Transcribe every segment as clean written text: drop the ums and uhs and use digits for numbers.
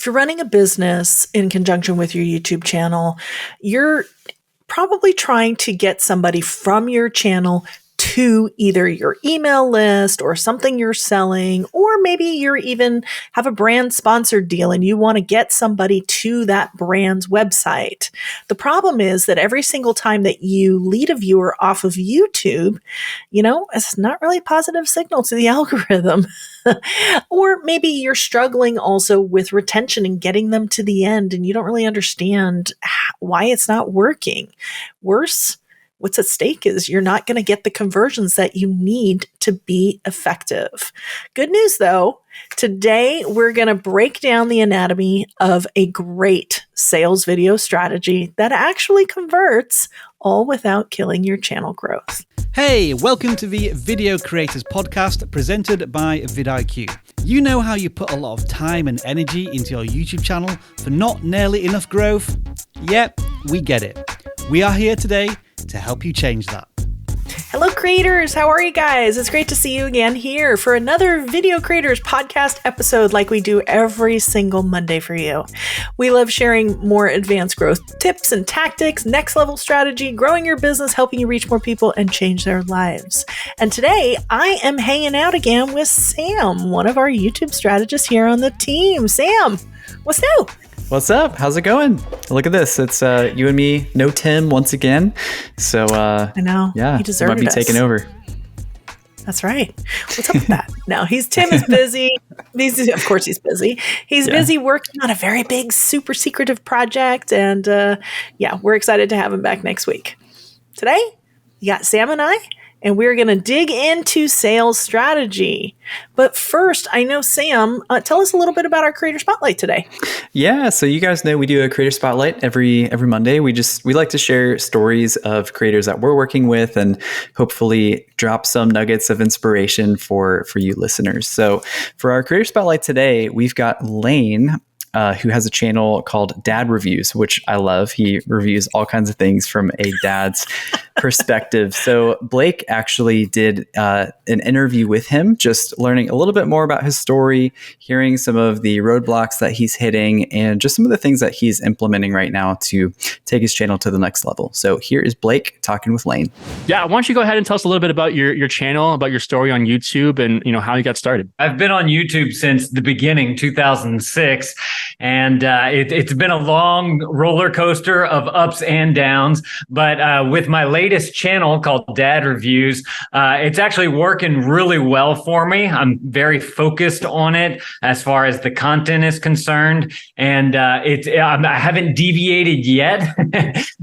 if you're running a business in conjunction with your YouTube channel, you're probably trying to get somebody from your channel to either your email list or something you're selling, or maybe you're even have a brand sponsored deal and you want to get somebody to that brand's website. The problem is that every single time that you lead a viewer off of YouTube, it's not really a positive signal to the algorithm. Or maybe you're struggling also with retention and getting them to the end and you don't really understand why it's not working. Worse, what's at stake is you're not going to get the conversions that you need to be effective. Good news though, today we're going to break down the anatomy of a great sales video strategy that actually converts all without killing your channel growth. Hey, welcome to the Video Creators Podcast presented by vidIQ. You know how you put a lot of time and energy into your YouTube channel for not nearly enough growth? Yep, we get it. We are here today to help you change that. Hello creators, how are you guys? It's great to see you again here for another Video Creators Podcast episode like we do every single Monday for you. We love sharing more advanced growth tips and tactics, next level strategy, growing your business, helping you reach more people and change their lives. And today I am hanging out again with Sam, one of our YouTube strategists here on the team. Sam, what's new? What's up? How's it going? Look at this. It's you and me, no Tim once again. So I know. Yeah, he deserved might be taking over. That's right. What's up with that? No, Tim is busy. Of course he's busy. He's busy working on a very big, super secretive project. And we're excited to have him back next week. Today, you got Sam and I, and we're going to dig into sales strategy. But first, I know, Sam, tell us a little bit about our Creator Spotlight today. Yeah, so you guys know we do a Creator Spotlight every Monday. We like to share stories of creators that we're working with and hopefully drop some nuggets of inspiration for you listeners. So for our Creator Spotlight today, we've got Lane, who has a channel called Dad Reviews, which I love. He reviews all kinds of things from a dad's perspective. So Blake actually did an interview with him, just learning a little bit more about his story, hearing some of the roadblocks that he's hitting, and just some of the things that he's implementing right now to take his channel to the next level. So here is Blake talking with Lane. Yeah, why don't you go ahead and tell us a little bit about your channel, about your story on YouTube, and how you got started. I've been on YouTube since the beginning, 2006. And it's been a long roller coaster of ups and downs. But with my latest channel called Dad Reviews, it's actually working really well for me. I'm very focused on it as far as the content is concerned. And I haven't deviated yet.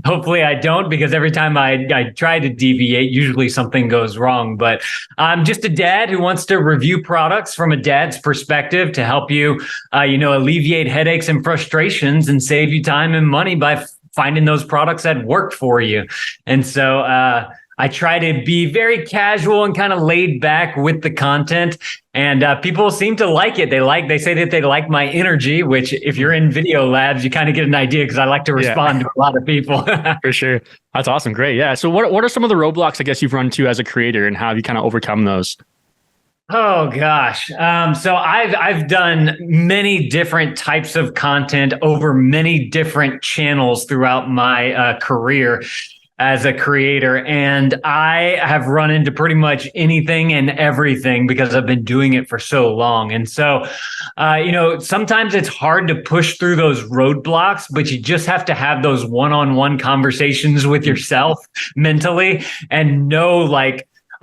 Hopefully I don't, because every time I try to deviate, usually something goes wrong. But I'm just a dad who wants to review products from a dad's perspective to help you, alleviate headaches and frustrations and save you time and money by finding those products that work for you. And so I try to be very casual and kind of laid back with the content, and people seem to like it. They say that they like my energy, which if you're in Video Labs, you kind of get an idea because I like to respond to a lot of people. For sure. That's awesome. Great. Yeah. So what are some of the roadblocks, I guess, you've run into as a creator, and how have you kind of overcome those? Oh gosh. So I've done many different types of content over many different channels throughout my career as a creator. And I have run into pretty much anything and everything because I've been doing it for so long. And so, sometimes it's hard to push through those roadblocks, but you just have to have those one-on-one conversations with yourself mentally and know,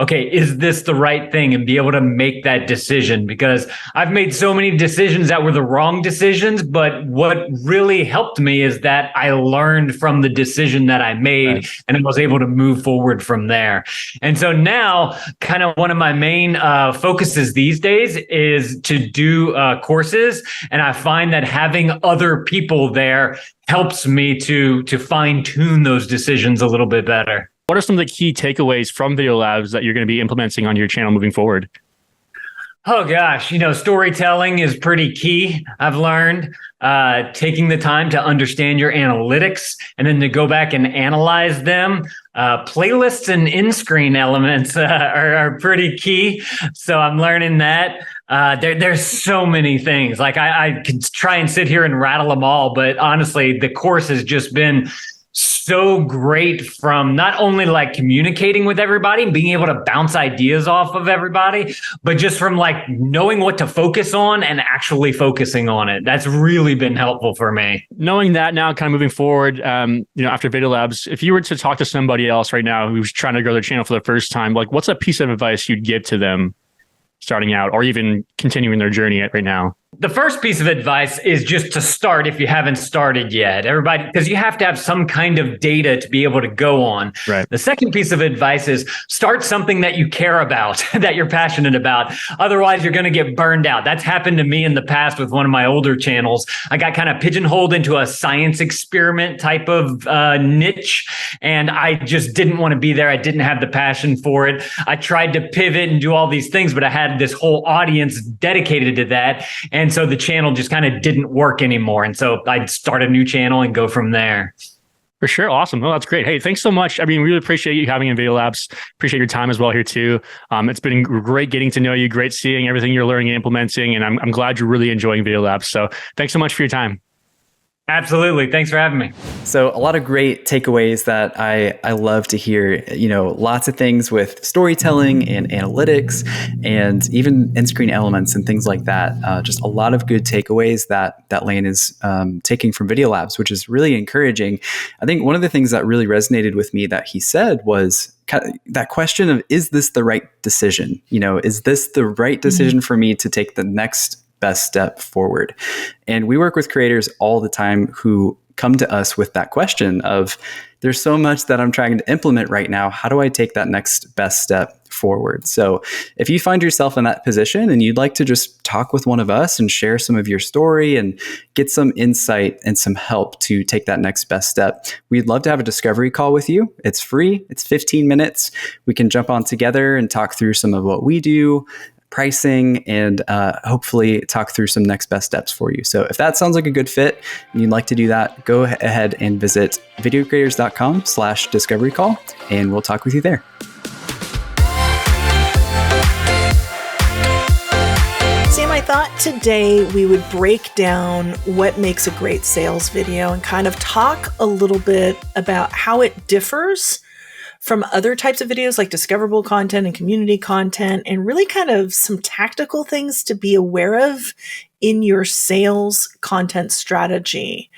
okay, is this the right thing? And be able to make that decision, because I've made so many decisions that were the wrong decisions. But what really helped me is that I learned from the decision that I made, and I was able to move forward from there. And so now kind of one of my main focuses these days is to do courses. And I find that having other people there helps me to fine tune those decisions a little bit better. What are some of the key takeaways from Video Labs that you're going to be implementing on your channel moving forward? Oh gosh, storytelling is pretty key. I've learned taking the time to understand your analytics and then to go back and analyze them playlists and in-screen elements are pretty key. So I'm learning that. There's so many things. Like I could try and sit here and rattle them all, but honestly, the course has just been so great from not only like communicating with everybody and being able to bounce ideas off of everybody, but just from like knowing what to focus on and actually focusing on it. That's really been helpful for me. Knowing that now, kind of moving forward, after Video Labs, if you were to talk to somebody else right now who's trying to grow their channel for the first time, like what's a piece of advice you'd give to them starting out or even continuing their journey right now? The first piece of advice is just to start if you haven't started yet. Everybody, because you have to have some kind of data to be able to go on. Right. The second piece of advice is start something that you care about, that you're passionate about. Otherwise, you're going to get burned out. That's happened to me in the past with one of my older channels. I got kind of pigeonholed into a science experiment type of niche, and I just didn't want to be there. I didn't have the passion for it. I tried to pivot and do all these things, but I had this whole audience dedicated to that. And so the channel just kind of didn't work anymore. And so I'd start a new channel and go from there. For sure. Awesome. Well, that's great. Hey, thanks so much. I mean, really appreciate you having in Video Labs. Appreciate your time as well here too. It's been great getting to know you, great seeing everything you're learning and implementing. And I'm glad you're really enjoying Video Labs. So thanks so much for your time. Absolutely. Thanks for having me. So a lot of great takeaways that I love to hear, lots of things with storytelling and analytics and even in-screen elements and things like that. Just a lot of good takeaways that Lane is taking from Video Labs, which is really encouraging. I think one of the things that really resonated with me that he said was that question of, is this the right decision? Is this the right decision for me to take the next best step forward? And we work with creators all the time who come to us with that question of, there's so much that I'm trying to implement right now. How do I take that next best step forward? So if you find yourself in that position and you'd like to just talk with one of us and share some of your story and get some insight and some help to take that next best step, we'd love to have a discovery call with you. It's free. It's 15 minutes. We can jump on together and talk through some of what we do, pricing, and hopefully talk through some next best steps for you. So if that sounds like a good fit and you'd like to do that, go ahead and visit videocreators.com/discovery call, and we'll talk with you there. Sam, I thought today we would break down what makes a great sales video and kind of talk a little bit about how it differs from other types of videos like discoverable content and community content, and really kind of some tactical things to be aware of in your sales content strategy.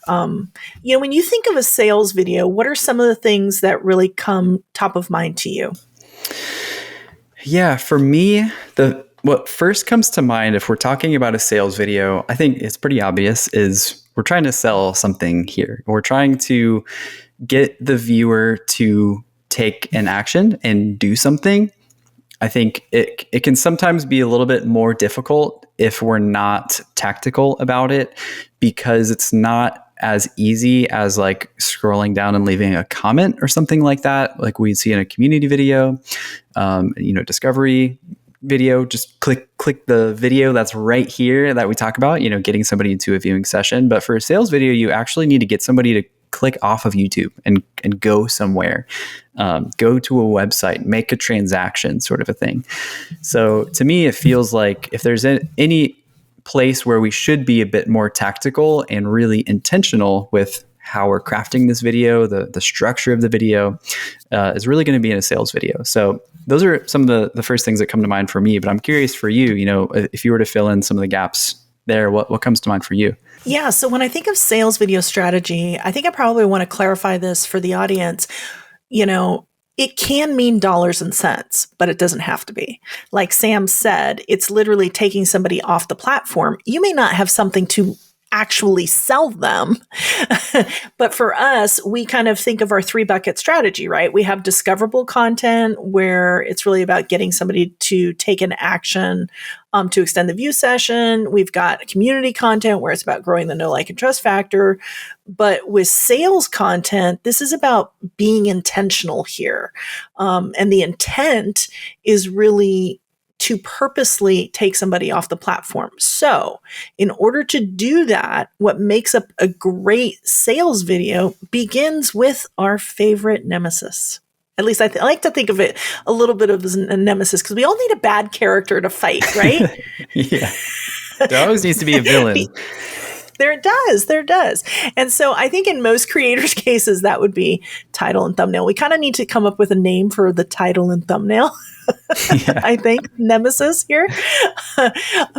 When you think of a sales video, what are some of the things that really come top of mind to you? Yeah, for me, what first comes to mind if we're talking about a sales video, I think it's pretty obvious, is we're trying to sell something here. We're trying to get the viewer to take an action and do something. I think it can sometimes be a little bit more difficult if we're not tactical about it, because it's not as easy as like scrolling down and leaving a comment or something like that, like we'd see in a community video, discovery video. Just click the video that's right here that we talk about, getting somebody into a viewing session. But for a sales video, you actually need to get somebody to click off of YouTube and go somewhere, go to a website, make a transaction, sort of a thing. So to me, it feels like if there's any place where we should be a bit more tactical and really intentional with how we're crafting this video, the structure of the video, is really going to be in a sales video. So those are some of the first things that come to mind for me. But I'm curious for you, if you were to fill in some of the gaps there, what comes to mind for you? Yeah. So when I think of sales video strategy, I think I probably want to clarify this for the audience. It can mean dollars and cents, but it doesn't have to be. Like Sam said, it's literally taking somebody off the platform. You may not have something to actually sell them. But for us, we kind of think of our 3-bucket strategy, right? We have discoverable content where it's really about getting somebody to take an action to extend the view session. We've got community content where it's about growing the know, like, and trust factor. But with sales content, this is about being intentional here. And the intent is really to purposely take somebody off the platform. So in order to do that, what makes up a great sales video begins with our favorite nemesis. At least I like to think of it a little bit of as a nemesis, because we all need a bad character to fight, right? Yeah. There always needs to be a villain. There does. And so I think in most creators' cases, that would be title and thumbnail. We kind of need to come up with a name for the title and thumbnail. Yeah. I think nemesis here,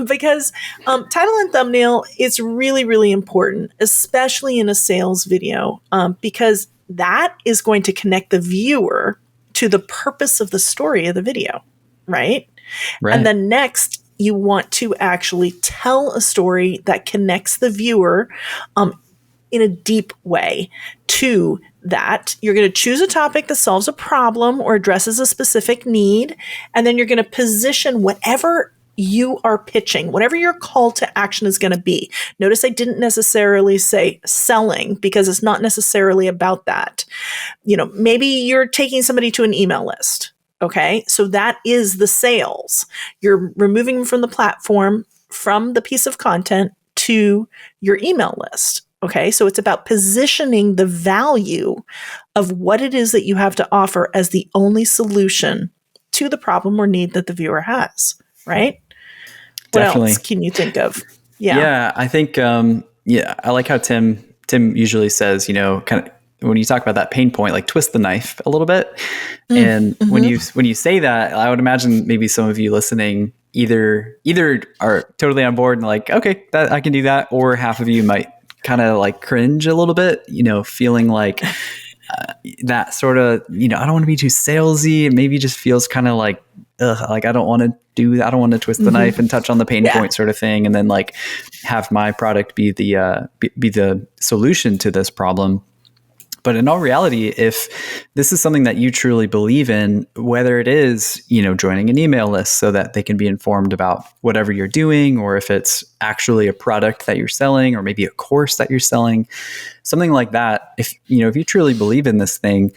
because title and thumbnail is really, really important, especially in a sales video, because that is going to connect the viewer to the purpose of the story of the video, right? And then next, you want to actually tell a story that connects the viewer in a deep way to that. You're going to choose a topic that solves a problem or addresses a specific need, and then you're going to position whatever you are pitching, whatever your call to action is going to be. Notice I didn't necessarily say selling, because it's not necessarily about that. Maybe you're taking somebody to an email list. Okay, so that is the sales. You're removing them from the platform, from the piece of content to your email list. Okay, so it's about positioning the value of what it is that you have to offer as the only solution to the problem or need that the viewer has, right? Definitely. What else can you think of? Yeah, I think, I like how Tim usually says, kind of, when you talk about that pain point, like twist the knife a little bit. And when you say that, I would imagine maybe some of you listening either are totally on board and like, okay, that I can do that. Or half of you might kind of like cringe a little bit, feeling like that sort of, I don't want to be too salesy. It maybe just feels kind of like, like I don't want to do that. I don't want to twist the knife and touch on the pain point sort of thing. And then like have my product be the solution to this problem. But in all reality, if this is something that you truly believe in, whether it is, joining an email list so that they can be informed about whatever you're doing, or if it's actually a product that you're selling, or maybe a course that you're selling, something like that, if you truly believe in this thing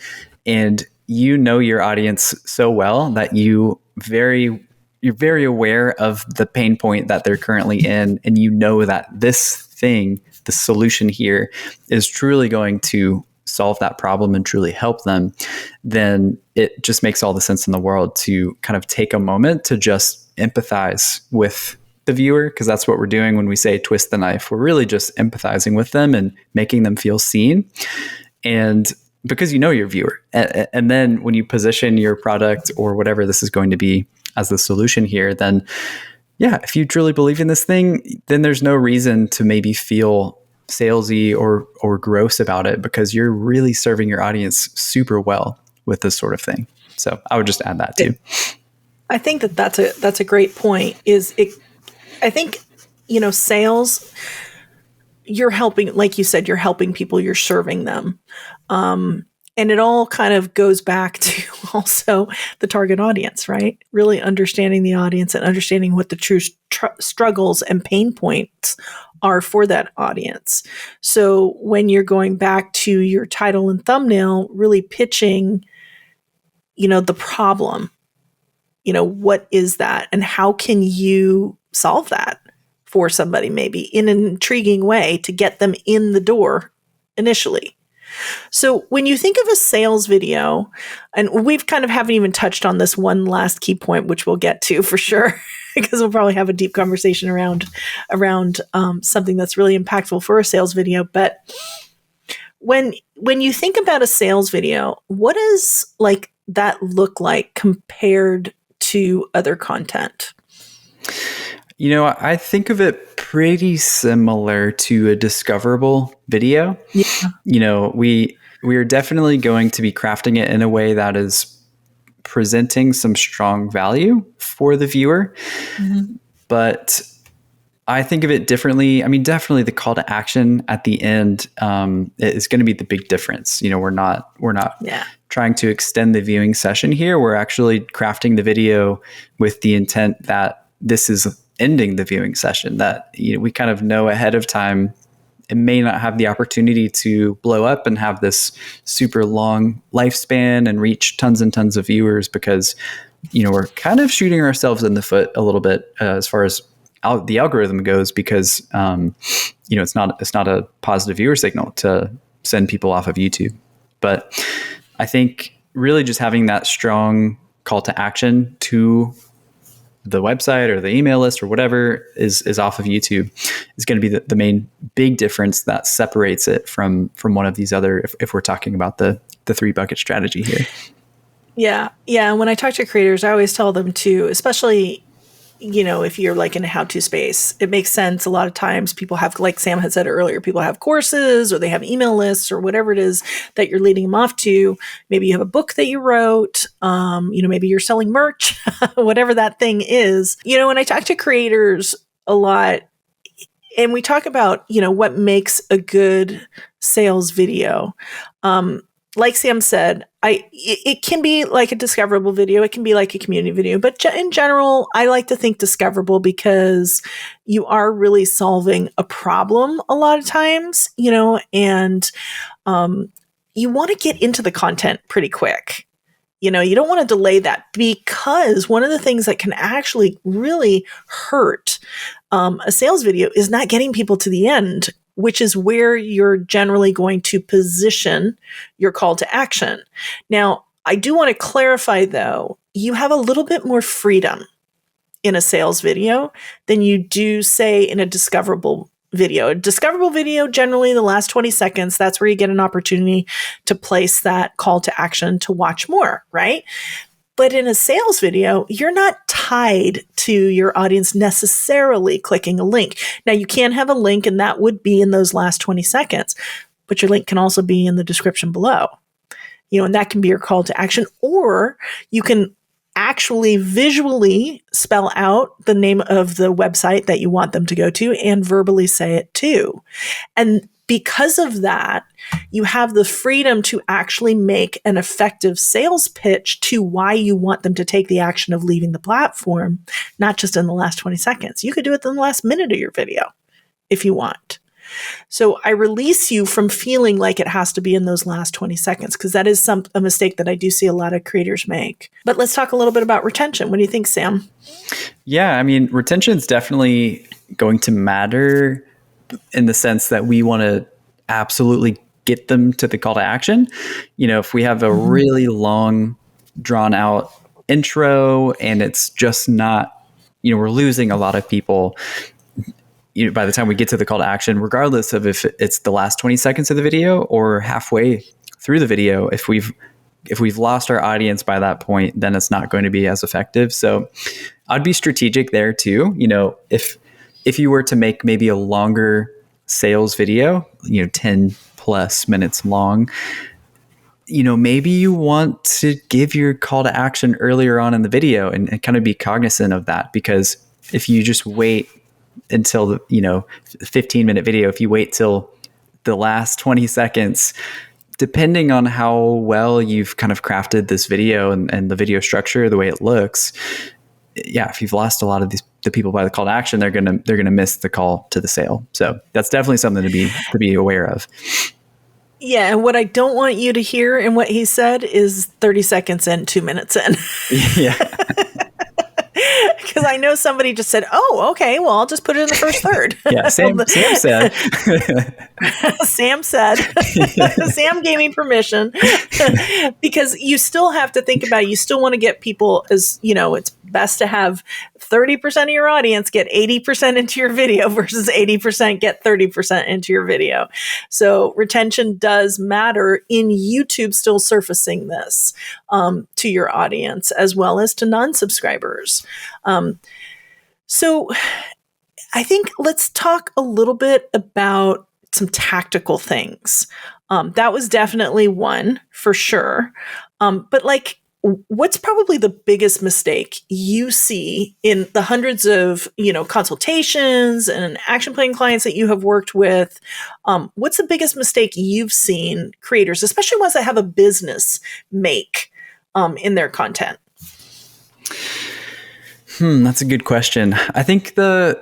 and you know your audience so well that you're very aware of the pain point that they're currently in, and that this thing, the solution here, is truly going to solve that problem and truly help them, then it just makes all the sense in the world to kind of take a moment to just empathize with the viewer, because that's what we're doing when we say twist the knife. We're really just empathizing with them and making them feel seen. And because your viewer, and then when you position your product or whatever this is going to be as the solution here, then if you truly believe in this thing, then there's no reason to maybe feel salesy or gross about it, because you're really serving your audience super well with this sort of thing. So I would just add that too. I think that's a great point. I think, sales, you're helping, like you said, you're helping people, you're serving them. And it all kind of goes back to also the target audience, right? Really understanding the audience and understanding what the true struggles and pain points are for that audience. So when you're going back to your title and thumbnail, really pitching, the problem, what is that and how can you solve that for somebody, maybe in an intriguing way to get them in the door initially. So when you think of a sales video, and we've kind of haven't even touched on this one last key point, which we'll get to for sure, because we'll probably have a deep conversation around something that's really impactful for a sales video. But when you think about a sales video, what does like that look like compared to other content? I think of it pretty similar to a discoverable video. Yeah. We are definitely going to be crafting it in a way that is presenting some strong value for the viewer. Mm-hmm. But I think of it differently. I mean, definitely the call to action at the end is going to be the big difference. We're not trying to extend the viewing session here. We're actually crafting the video with the intent that this is ending the viewing session, that we kind of know ahead of time it may not have the opportunity to blow up and have this super long lifespan and reach tons and tons of viewers, because we're kind of shooting ourselves in the foot a little bit as far as the algorithm goes, because it's not a positive viewer signal to send people off of YouTube. But I think really just having that strong call to action to the website or the email list or whatever is off of YouTube is going to be the main big difference that separates it from one of these other, if we're talking about the 3-bucket strategy here. Yeah. Yeah. When I talk to creators, I always tell them to, especially, if you're like in a how-to space, it makes sense. A lot of times people have, like Sam had said earlier, people have courses or they have email lists or whatever it is that you're leading them off to. Maybe you have a book that you wrote, maybe you're selling merch, whatever that thing is. When I talk to creators a lot and we talk about, what makes a good sales video, like Sam said, it can be like a discoverable video. It can be like a community video. But in general, I like to think discoverable because you are really solving a problem a lot of times, and you want to get into the content pretty quick. You don't want to delay that, because one of the things that can actually really hurt a sales video is not getting people to the end, which is where you're generally going to position your call to action. Now, I do want to clarify, though, you have a little bit more freedom in a sales video than you do, say, in a discoverable video. A discoverable video, generally the last 20 seconds, that's where you get an opportunity to place that call to action to watch more, right? But in a sales video, you're not tied to your audience necessarily clicking a link. Now, you can have a link, and that would be in those last 20 seconds, but your link can also be in the description below. And that can be your call to action, or you can actually visually spell out the name of the website that you want them to go to and verbally say it too. And because of that, you have the freedom to actually make an effective sales pitch to why you want them to take the action of leaving the platform, not just in the last 20 seconds. You could do it in the last minute of your video if you want. So I release you from feeling like it has to be in those last 20 seconds, because that is a mistake that I do see a lot of creators make. But let's talk a little bit about retention. What do you think, Sam? Yeah, retention is definitely going to matter in the sense that we want to absolutely get them to the call to action. If we have a really long, drawn out intro and it's just not, we're losing a lot of people by the time we get to the call to action, regardless of if it's the last 20 seconds of the video or halfway through the video. If we've lost our audience by that point, then it's not going to be as effective. So I'd be strategic there too. If you were to make maybe a longer sales video, 10 plus minutes long, maybe you want to give your call to action earlier on in the video and kind of be cognizant of that, because if you just wait until the 15-minute video, if you wait till the last 20 seconds, depending on how well you've kind of crafted this video and the video structure, the way it looks, if you've lost a lot of the people by the call to action, they're gonna miss the call to the sale. So that's definitely something to be aware of. Yeah, and what I don't want you to hear in what he said is 30 seconds in, 2 minutes in. Yeah. Because I know somebody just said, "Oh, okay, well, I'll just put it in the first third." Yeah, Sam said. Sam said. Sam gave me permission. Because you still have to think about it. You still want to get people, as it's best to have 30% of your audience get 80% into your video versus 80% get 30% into your video. So retention does matter in YouTube still surfacing this to your audience as well as to non-subscribers. So I think let's talk a little bit about some tactical things. That was definitely one for sure. But what's probably the biggest mistake you see in the hundreds of, consultations and action plan clients that you have worked with? What's the biggest mistake you've seen creators, especially ones that have a business, make in their content? That's a good question. I think the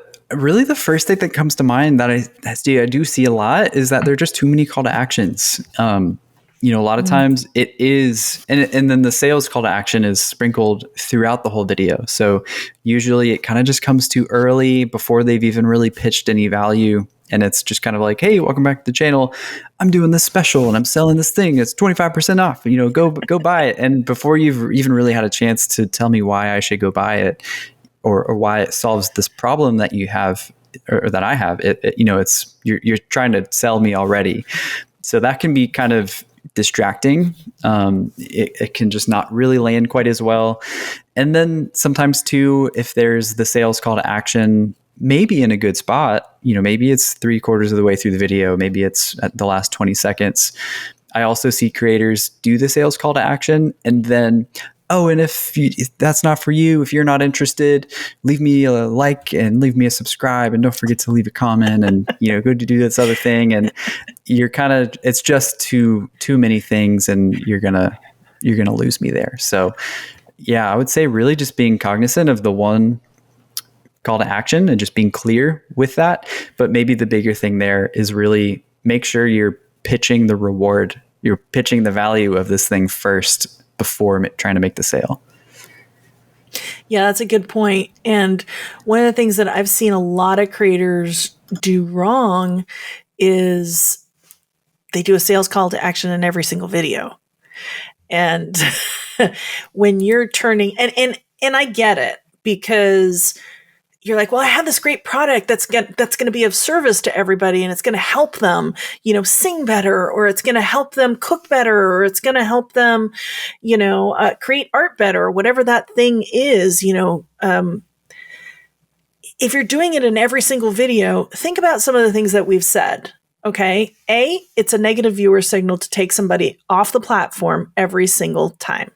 first thing that comes to mind that I do see a lot is that there are just too many call to actions. A lot of times it is, and then the sales call to action is sprinkled throughout the whole video. So usually it kind of just comes too early before they've even really pitched any value And it's just kind of like, hey, welcome back to the channel. I'm doing this special and I'm selling this thing. It's 25% off. Go buy it. And before you've even really had a chance to tell me why I should go buy it or why it solves this problem that you have or that I have, it's you're trying to sell me already. So that can be kind of distracting. It can just not really land quite as well. And then sometimes too, if there's the sales call to action, maybe in a good spot, maybe it's 3/4 of the way through the video, maybe it's at the last 20 seconds. I also see creators do the sales call to action and then, and if that's not for you, if you're not interested, leave me a like and leave me a subscribe and don't forget to leave a comment and, go to do this other thing. And you're it's just too many things and you're going to lose me there. So yeah, I would say really just being cognizant of the one call to action and just being clear with that. But maybe the bigger thing there is really make sure you're pitching the reward, you're pitching the value of this thing first before trying to make the sale. Yeah, that's a good point. And one of the things that I've seen a lot of creators do wrong is they do a sales call to action in every single video. And when you're turning, and I get it, because you're like, well, I have this great product that's going to be of service to everybody, and it's going to help them, sing better, or it's going to help them cook better, or it's going to help them, create art better, or whatever that thing is. If you're doing it in every single video, think about some of the things that we've said. Okay. It's a negative viewer signal to take somebody off the platform every single time.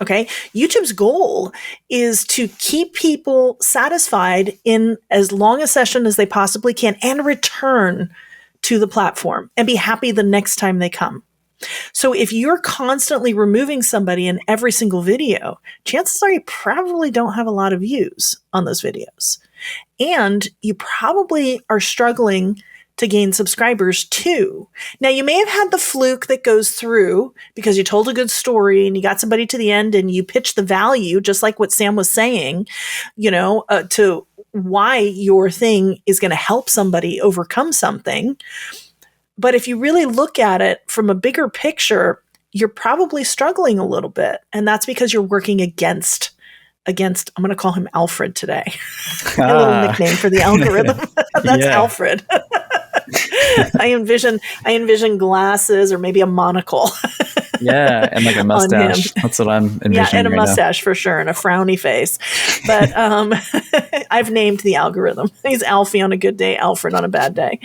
Okay. YouTube's goal is to keep people satisfied in as long a session as they possibly can and return to the platform and be happy the next time they come. So if you're constantly removing somebody in every single video, chances are you probably don't have a lot of views on those videos. And you probably are struggling to gain subscribers too. Now, you may have had the fluke that goes through because you told a good story and you got somebody to the end and you pitched the value, just like what Sam was saying, to why your thing is going to help somebody overcome something. But if you really look at it from a bigger picture, you're probably struggling a little bit. And that's because you're working against, I'm going to call him Alfred today. My little nickname for the algorithm. That's Alfred. I envision glasses or maybe a monocle. Yeah, and like a mustache. That's what I'm envisioning. Yeah, and a right mustache now. For sure, and a frowny face. But I've named the algorithm. He's Alfie on a good day, Alfred on a bad day.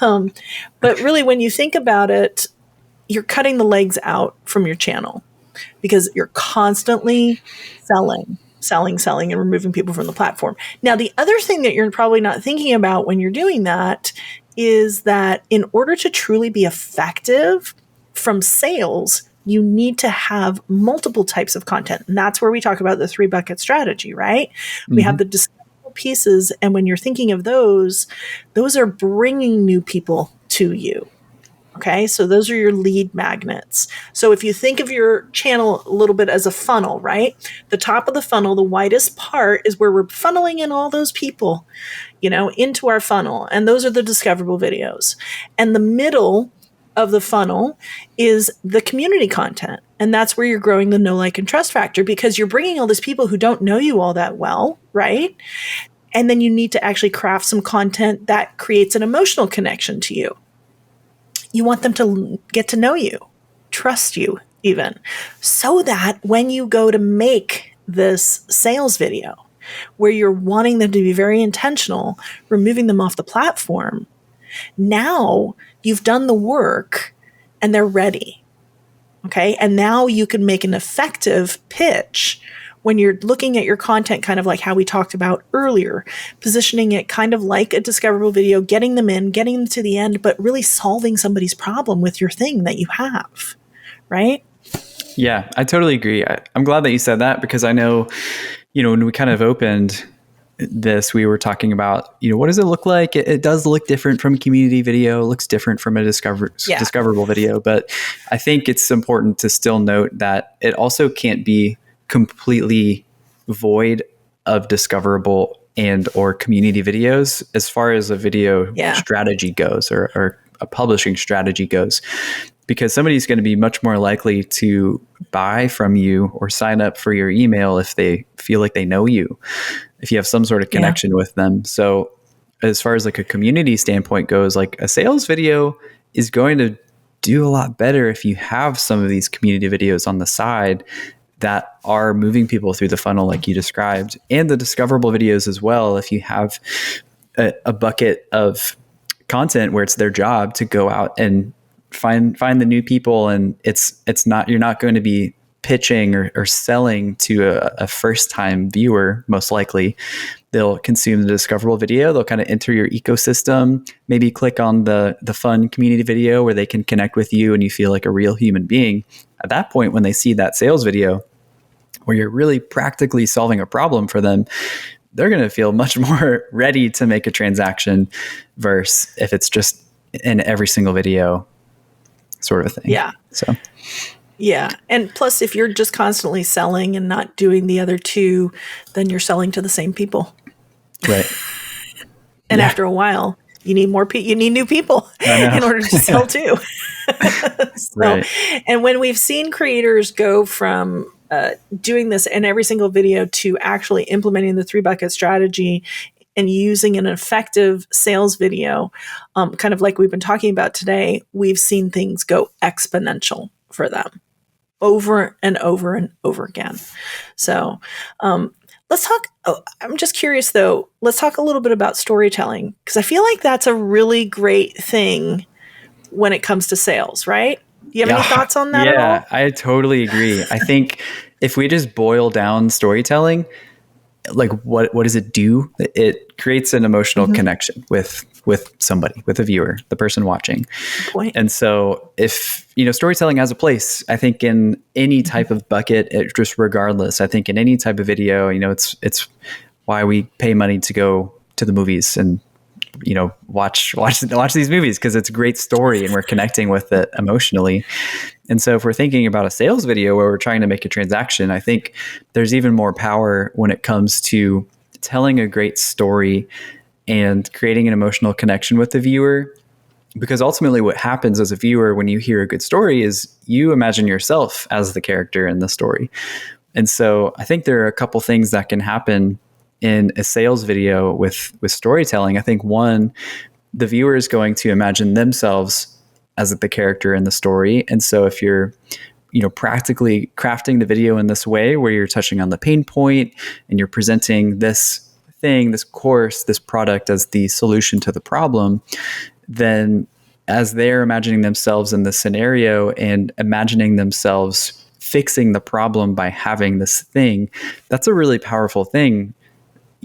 But really, when you think about it, you're cutting the legs out from your channel because you're constantly selling, and removing people from the platform. Now, the other thing that you're probably not thinking about when you're doing that is that in order to truly be effective from sales, you need to have multiple types of content. And that's where we talk about the 3-bucket strategy, right? Mm-hmm. We have the discoverable pieces. And when you're thinking of those are bringing new people to you. Okay, so those are your lead magnets. So if you think of your channel a little bit as a funnel, right? The top of the funnel, the widest part is where we're funneling in all those people, into our funnel. And those are the discoverable videos. And the middle of the funnel is the community content. And that's where you're growing the know, like, and trust factor because you're bringing all these people who don't know you all that well, right? And then you need to actually craft some content that creates an emotional connection to you. You want them to get to know you, trust you even, so that when you go to make this sales video where you're wanting them to be very intentional, removing them off the platform, now you've done the work and they're ready. Okay. And now you can make an effective pitch when you're looking at your content, kind of like how we talked about earlier, positioning it kind of like a discoverable video, getting them in, getting them to the end, but really solving somebody's problem with your thing that you have, right? Yeah, I totally agree. I'm glad that you said that because I know, when we kind of opened this, we were talking about, what does it look like? It does look different from a community video. It looks different from a discoverable video. But I think it's important to still note that it also can't be completely void of discoverable and or community videos as far as a video strategy goes, or a publishing strategy goes, because somebody's going to be much more likely to buy from you or sign up for your email if they feel like they know you, if you have some sort of connection with them. So as far as like a community standpoint goes, like a sales video is going to do a lot better if you have some of these community videos on the side that are moving people through the funnel like you described, and the discoverable videos as well. If you have a bucket of content where it's their job to go out and find the new people, and it's not, you're not going to be pitching or selling to a first time viewer. Most likely they'll consume the discoverable video, they'll kind of enter your ecosystem, maybe click on the fun community video where they can connect with you and you feel like a real human being. At that point, when they see that sales video where you're really practically solving a problem for them, they're going to feel much more ready to make a transaction versus if it's just in every single video sort of thing. Yeah. So, yeah. And plus, if you're just constantly selling and not doing the other two, then you're selling to the same people. Right. And after a while, you need more you need new people in order to sell too. Right. And when we've seen creators go from doing this in every single video to actually implementing the 3-bucket strategy and using an effective sales video, kind of like we've been talking about today, we've seen things go exponential for them over and over and over again. So let's talk. I'm just curious though, let's talk a little bit about storytelling, because I feel like that's a really great thing when it comes to sales, right? Do you have any thoughts on that at all? Yeah, I totally agree. I think if we just boil down storytelling, like what does it do? It creates an emotional connection with somebody, with a viewer, the person watching. Good point. And so if, storytelling has a place, I think in any type of bucket, just regardless, I think in any type of video, it's why we pay money to go to the movies and watch these movies, because it's a great story and we're connecting with it emotionally. And so if we're thinking about a sales video where we're trying to make a transaction, I think there's even more power when it comes to telling a great story and creating an emotional connection with the viewer. Because ultimately what happens as a viewer when you hear a good story is you imagine yourself as the character in the story. And so I think there are a couple things that can happen in a sales video with storytelling. I think one, the viewer is going to imagine themselves as the character in the story. And so if you're, practically crafting the video in this way where you're touching on the pain point and you're presenting this thing, this course, this product as the solution to the problem, then as they're imagining themselves in the scenario and imagining themselves fixing the problem by having this thing, that's a really powerful thing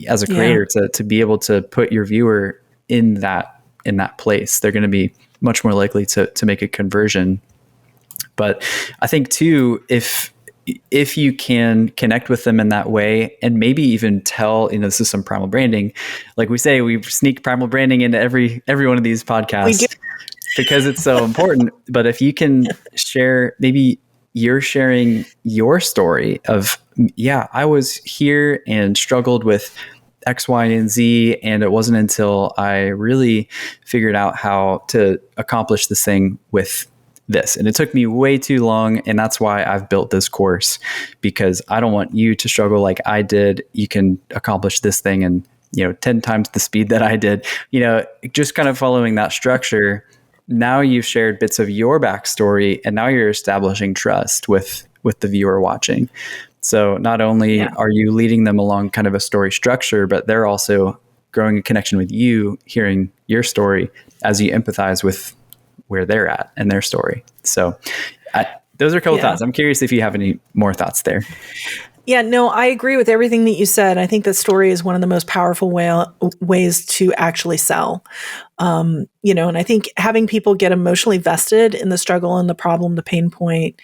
as a creator to be able to put your viewer in that place. They're going to be much more likely to make a conversion. But I think too, if you can connect with them in that way and maybe even tell, this is some primal branding, like we say, we sneak primal branding into every one of these podcasts because it's so important. But if you can share, maybe you're sharing your story of, I was here and struggled with X, Y, and Z. And it wasn't until I really figured out how to accomplish this thing with this. And it took me way too long. And that's why I've built this course, because I don't want you to struggle like I did. You can accomplish this thing in, 10 times the speed that I did, just kind of following that structure. Now you've shared bits of your backstory and now you're establishing trust with the viewer watching. So not only are you leading them along kind of a story structure, but they're also growing a connection with you, hearing your story as you empathize with where they're at and their story. So those are a couple thoughts. I'm curious if you have any more thoughts there. Yeah, no, I agree with everything that you said. I think that story is one of the most powerful ways to actually sell. And I think having people get emotionally vested in the struggle and the problem, the pain point,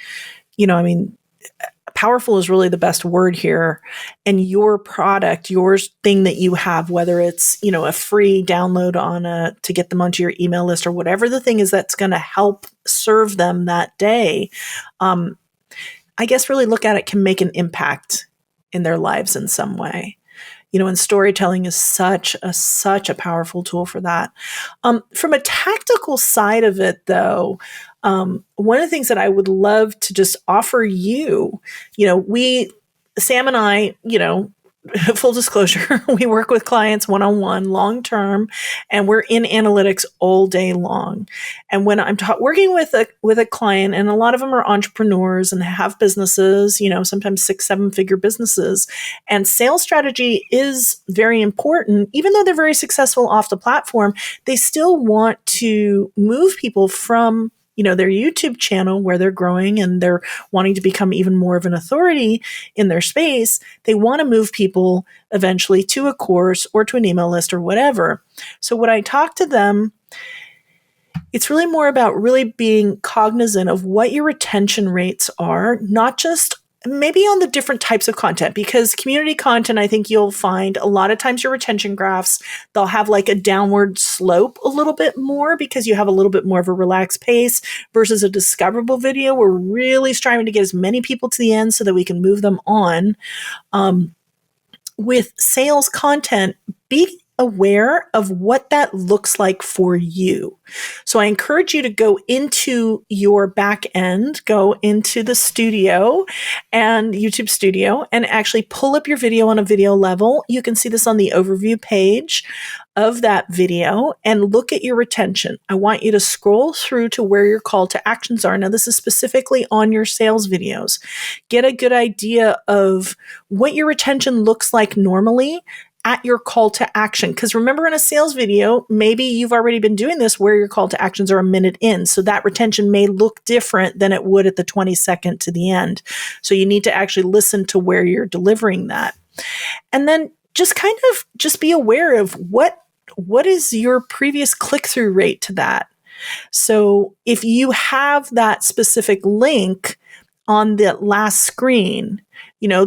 powerful is really the best word here. And your product, your thing that you have, whether it's, a free download to get them onto your email list or whatever the thing is that's going to help serve them that day, I guess really look at it can make an impact in their lives in some way. And storytelling is such a powerful tool for that. From a tactical side of it, though, one of the things that I would love to just offer you, Sam and I, full disclosure, we work with clients one-on-one, long-term, and we're in analytics all day long. And when I'm working with a client, and a lot of them are entrepreneurs and have businesses, sometimes 6-7-figure businesses, and sales strategy is very important. Even though they're very successful off the platform, they still want to move people from their YouTube channel where they're growing and they're wanting to become even more of an authority in their space. They want to move people eventually to a course or to an email list or whatever. So when I talk to them, it's really more about really being cognizant of what your retention rates are, not just maybe on the different types of content, because community content, I think you'll find a lot of times your retention graphs, they'll have like a downward slope a little bit more because you have a little bit more of a relaxed pace versus a discoverable video. We're really striving to get as many people to the end so that we can move them on. With sales content, be aware of what that looks like for you. So I encourage you to go into your back end, go into the studio and YouTube Studio and actually pull up your video on a video level. You can see this on the overview page of that video and look at your retention. I want you to scroll through to where your call to actions are. Now, this is specifically on your sales videos. Get a good idea of what your retention looks like normally at your call to action. Because remember, in a sales video, maybe you've already been doing this where your call to actions are a minute in. So that retention may look different than it would at the 22nd to the end. So you need to actually listen to where you're delivering that. And then just just be aware of what is your previous click-through rate to that. So if you have that specific link on the last screen,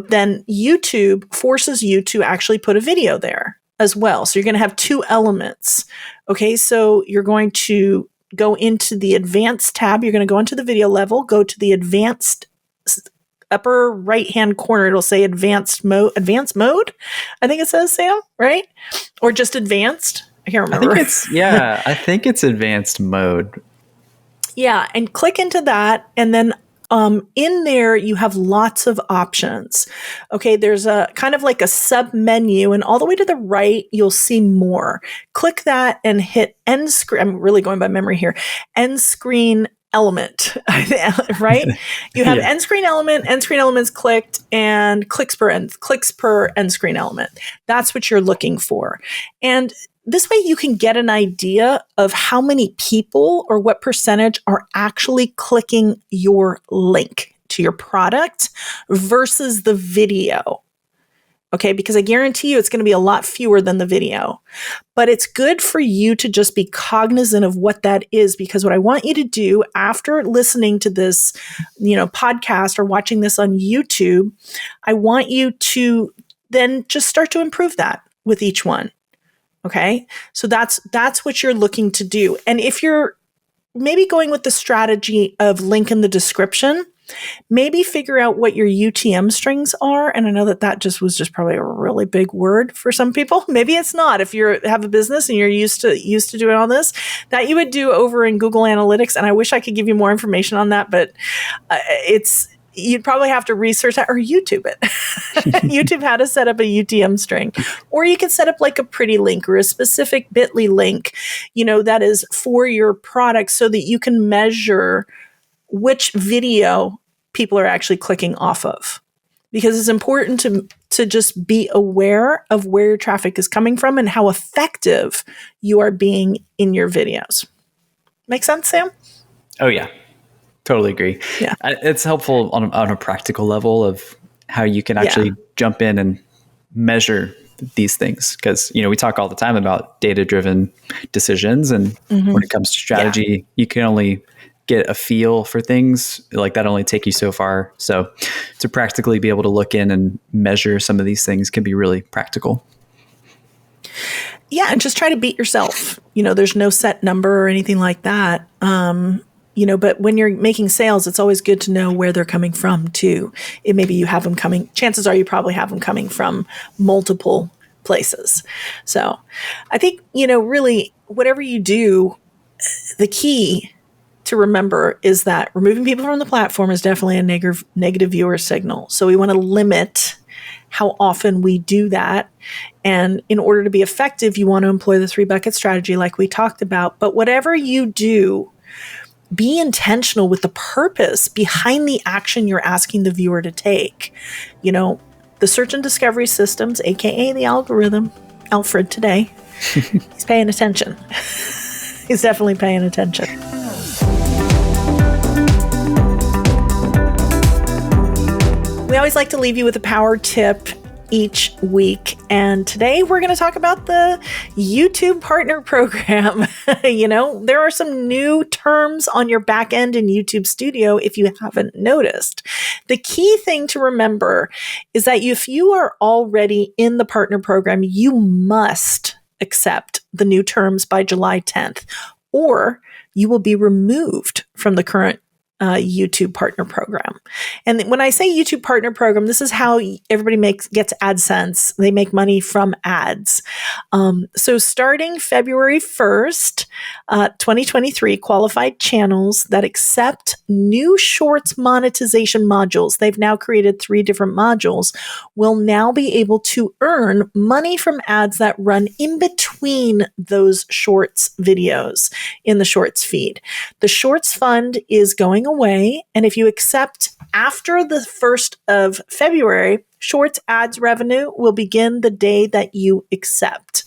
then YouTube forces you to actually put a video there as well. So you're going to have two elements. Okay, so you're going to go into the advanced tab. You're going to go into the video level, go to the advanced upper right-hand corner. It'll say advanced mode. I think it says, Sam, right? Or just advanced. I can't remember. I think it's advanced mode. Yeah, and click into that, and then in there, you have lots of options. Okay, there's a kind of like a sub menu, and all the way to the right, you'll see more. Click that and hit end screen. I'm really going by memory here. End screen element, right? You have end screen elements clicked, and clicks per end screen element. That's what you're looking for. And this way you can get an idea of how many people or what percentage are actually clicking your link to your product versus the video. Okay, because I guarantee you it's going to be a lot fewer than the video. But it's good for you to just be cognizant of what that is, because what I want you to do after listening to this, podcast or watching this on YouTube, I want you to then just start to improve that with each one. Okay, so that's what you're looking to do. And if you're maybe going with the strategy of link in the description, maybe figure out what your UTM strings are. And I know that just was probably a really big word for some people. Maybe it's not. If you have a business and you're used to doing all this, that you would do over in Google Analytics. And I wish I could give you more information on that, but you'd probably have to research that or YouTube it. YouTube how to set up a UTM string. Or you can set up like a pretty link or a specific bit.ly link, that is for your product so that you can measure which video people are actually clicking off of. Because it's important to just be aware of where your traffic is coming from and how effective you are being in your videos. Make sense, Sam? Oh, yeah. Totally agree. Yeah. It's helpful on a practical level of how you can actually jump in and measure these things. Because, we talk all the time about data-driven decisions. And when it comes to strategy, you can only get a feel for things like that only take you so far. So to practically be able to look in and measure some of these things can be really practical. Yeah. And just try to beat yourself. There's no set number or anything like that. But when you're making sales, it's always good to know where they're coming from too. Chances are you probably have them coming from multiple places. So I think, really whatever you do, the key to remember is that removing people from the platform is definitely a negative viewer signal. So we want to limit how often we do that. And in order to be effective, you want to employ the 3 bucket strategy like we talked about. But whatever you do, be intentional with the purpose behind the action you're asking the viewer to take. The search and discovery systems, aka the algorithm, Alfred today, he's paying attention. He's definitely paying attention. We always like to leave you with a power tip each week. And today we're going to talk about the YouTube Partner Program. There are some new terms on your back end in YouTube Studio if you haven't noticed. The key thing to remember is that if you are already in the Partner Program, you must accept the new terms by July 10th, or you will be removed from the current YouTube Partner Program. And when I say YouTube Partner Program, this is how everybody gets AdSense. They make money from ads. So starting February 1st, 2023, qualified channels that accept new Shorts monetization modules, they've now created 3 different modules, will now be able to earn money from ads that run in between those Shorts videos in the Shorts feed. The Shorts Fund is going away, and if you accept after the 1st of February, Shorts ads revenue will begin the day that you accept.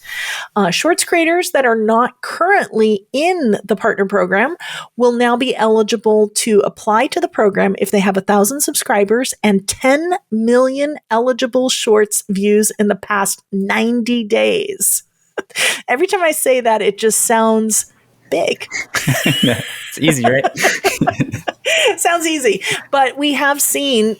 Shorts creators that are not currently in the partner program will now be eligible to apply to the program if they have 1,000 subscribers and 10 million eligible Shorts views in the past 90 days. Every time I say that, it just sounds big. It's easy, right? Sounds easy, but we have seen,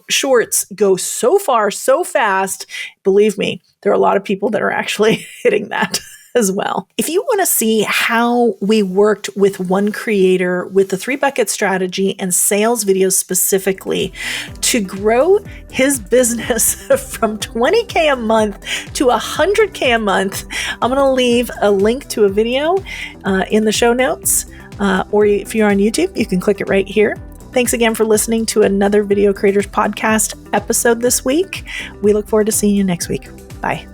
Shorts go so far, so fast. Believe me, there are a lot of people that are actually hitting that as well. If you want to see how we worked with one creator with the 3 bucket strategy and sales videos specifically to grow his business from 20K a month to 100K a month, I'm going to leave a link to a video in the show notes. Or if you're on YouTube, you can click it right here. Thanks again for listening to another Video Creators Podcast episode this week. We look forward to seeing you next week. Bye.